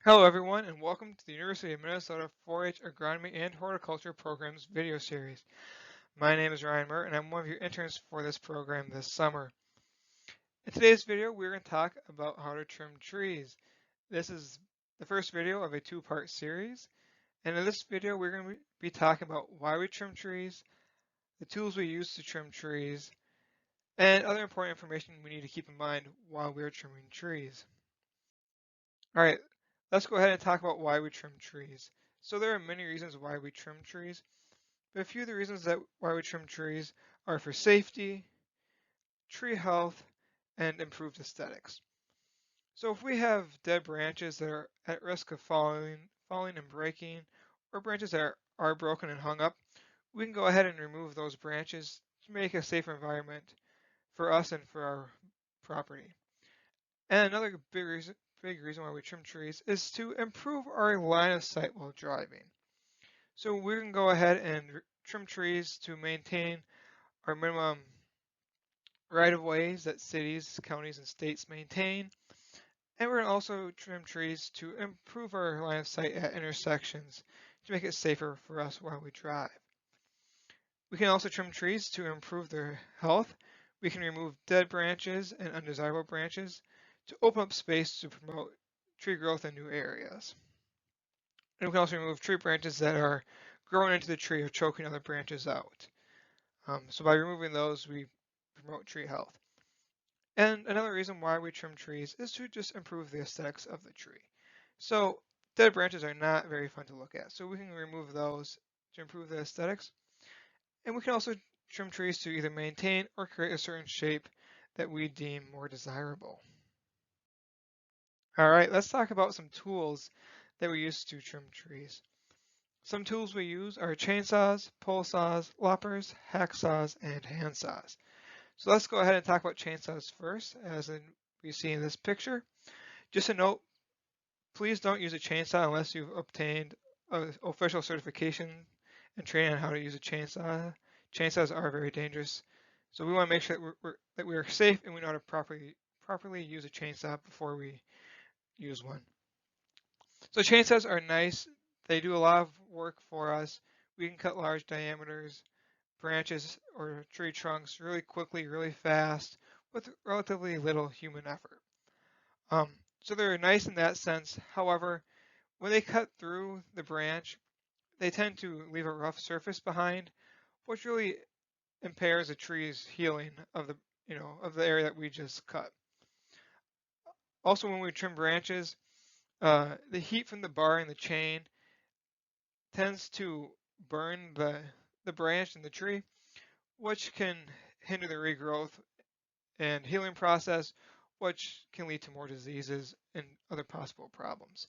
Hello everyone and welcome to the University of Minnesota 4-H Agronomy and Horticulture Program's video series. My name is Ryan Mert and I'm one of your interns for this program this summer. In today's video we're going to talk about how to trim trees. This is the first video of a two-part series, and in this video we're going to be talking about why we trim trees, the tools we use to trim trees, and other important information we need to keep in mind while we're trimming trees. Alright, let's go ahead and talk about why we trim trees. So there are many reasons why we trim trees, but a few of the reasons that why we trim trees are for safety, tree health, and improved aesthetics. So if we have dead branches that are at risk of falling and breaking, or branches that are broken and hung up, we can go ahead and remove those branches to make a safer environment for us and for our property. And another big reason why we trim trees is to improve our line of sight while driving. So we can go ahead and trim trees to maintain our minimum right-of-ways that cities, counties, and states maintain. And we're going to also trim trees to improve our line of sight at intersections to make it safer for us while we drive. We can also trim trees to improve their health. We can remove dead branches and undesirable branches to open up space to promote tree growth in new areas. And we can also remove tree branches that are growing into the tree or choking other branches out. So by removing those, we promote tree health. And another reason why we trim trees is to just improve the aesthetics of the tree. So dead branches are not very fun to look at, so we can remove those to improve the aesthetics. And we can also trim trees to either maintain or create a certain shape that we deem more desirable. All right, let's talk about some tools that we use to trim trees. Some tools we use are chainsaws, pole saws, loppers, hacksaws, and handsaws. So let's go ahead and talk about chainsaws first, as we see in this picture. Just a note, please don't use a chainsaw unless you've obtained official certification and training on how to use a chainsaw. Chainsaws are very dangerous, so we want to make sure that we are safe and we know how to properly use a chainsaw before we use one. So chainsaws are nice. They do a lot of work for us. We can cut large diameters, branches, or tree trunks really quickly, really fast, with relatively little human effort. So they're nice in that sense. However, when they cut through the branch, they tend to leave a rough surface behind, which really impairs the tree's healing of the area that we just cut. Also, when we trim branches, the heat from the bar and the chain tends to burn the branch and the tree, which can hinder the regrowth and healing process, which can lead to more diseases and other possible problems.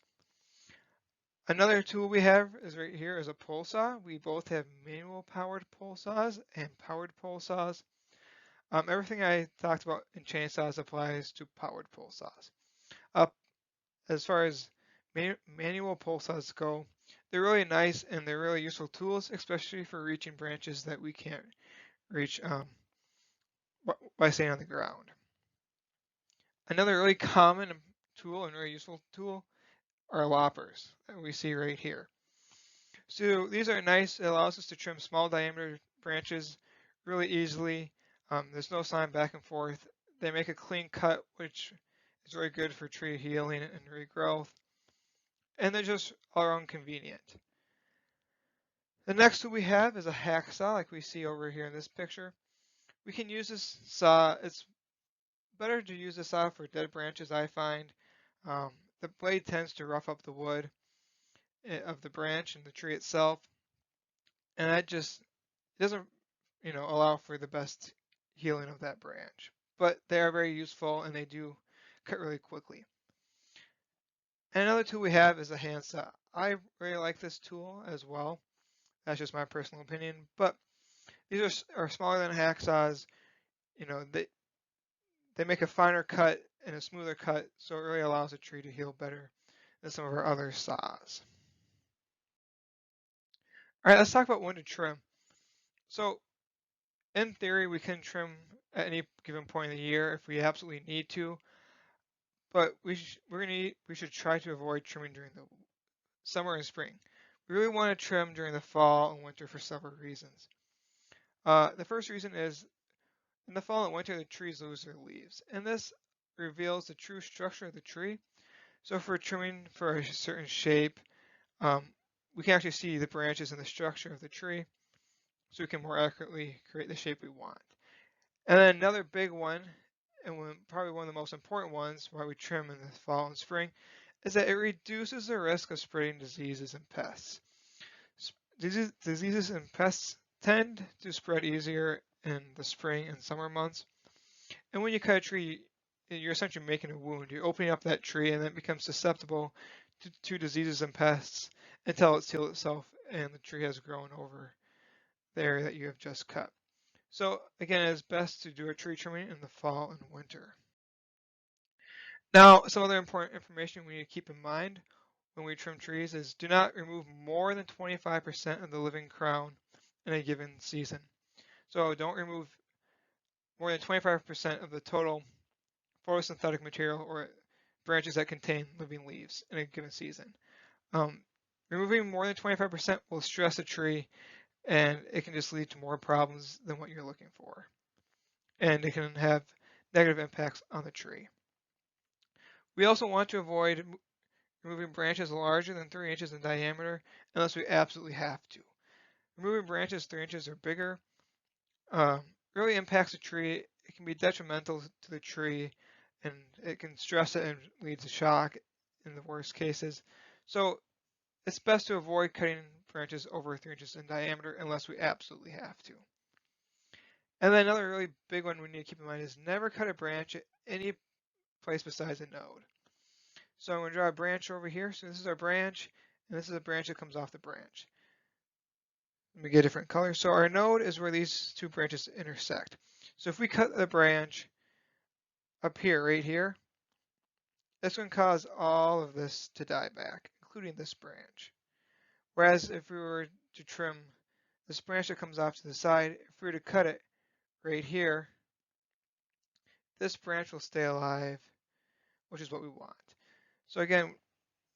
Another tool we have is right here is a pole saw. We both have manual powered pole saws and powered pole saws. Everything I talked about in chainsaws applies to powered pole saws. As far as manual pole saws go, they're really nice and they're really useful tools, especially for reaching branches that we can't reach by staying on the ground. Another really common tool and very useful tool are loppers that we see right here. So these are nice. It allows us to trim small diameter branches really easily. There's no sawing back and forth. They make a clean cut, which is very good for tree healing and regrowth. And they're just all around convenient. The next tool we have is a hacksaw, like we see over here in this picture. We can use this saw. It's better to use this saw for dead branches, I find. The blade tends to rough up the wood of the branch and the tree itself, and that just doesn't, allow for the best healing of that branch. But they are very useful and they do cut really quickly. And another tool we have is a handsaw. I really like this tool as well. That's just my personal opinion. But these are smaller than hacksaws. They make a finer cut and a smoother cut, so it really allows a tree to heal better than some of our other saws. All right, let's talk about when to trim. So in theory, we can trim at any given point in the year if we absolutely need to. but we should try to avoid trimming during the summer and spring. We really want to trim during the fall and winter for several reasons. The first reason is in the fall and winter, the trees lose their leaves, and this reveals the true structure of the tree. So if we're trimming for a certain shape, we can actually see the branches and the structure of the tree, so we can more accurately create the shape we want. And then another big one, and probably one of the most important ones, why we trim in the fall and spring, is that it reduces the risk of spreading diseases and pests. Diseases and pests tend to spread easier in the spring and summer months. And when you cut a tree, you're essentially making a wound. You're opening up that tree and it becomes susceptible to diseases and pests until it's healed itself and the tree has grown over the area that you have just cut. So again, it's best to do a tree trimming in the fall and winter. Now, some other important information we need to keep in mind when we trim trees is do not remove more than 25% of the living crown in a given season. So don't remove more than 25% of the total photosynthetic material or branches that contain living leaves in a given season. Removing more than 25% will stress a tree and it can just lead to more problems than what you're looking for. And it can have negative impacts on the tree. We also want to avoid removing branches larger than 3 inches in diameter unless we absolutely have to. Removing branches 3 inches or bigger really impacts the tree. It can be detrimental to the tree and it can stress it and lead to shock in the worst cases. So it's best to avoid cutting branches over 3 inches in diameter unless we absolutely have to. And then another really big one we need to keep in mind is never cut a branch at any place besides a node. So I'm going to draw a branch over here. So this is our branch, and this is a branch that comes off the branch. Let me get a different color. So our node is where these two branches intersect. So if we cut the branch up here, right here, that's going to cause all of this to die back, including this branch. Whereas if we were to trim this branch that comes off to the side, if we were to cut it right here, this branch will stay alive, which is what we want. So again,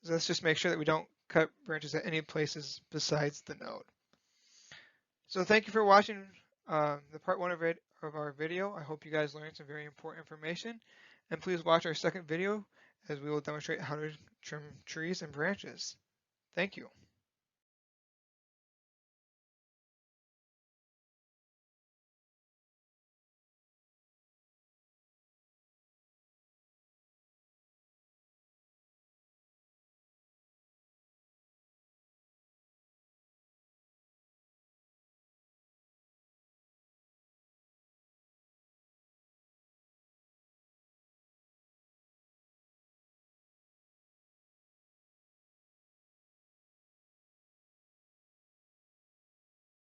let's just make sure that we don't cut branches at any places besides the node. So thank you for watching the part 1 of our video. I hope you guys learned some very important information. And please watch our second video as we will demonstrate how to trim trees and branches. Thank you.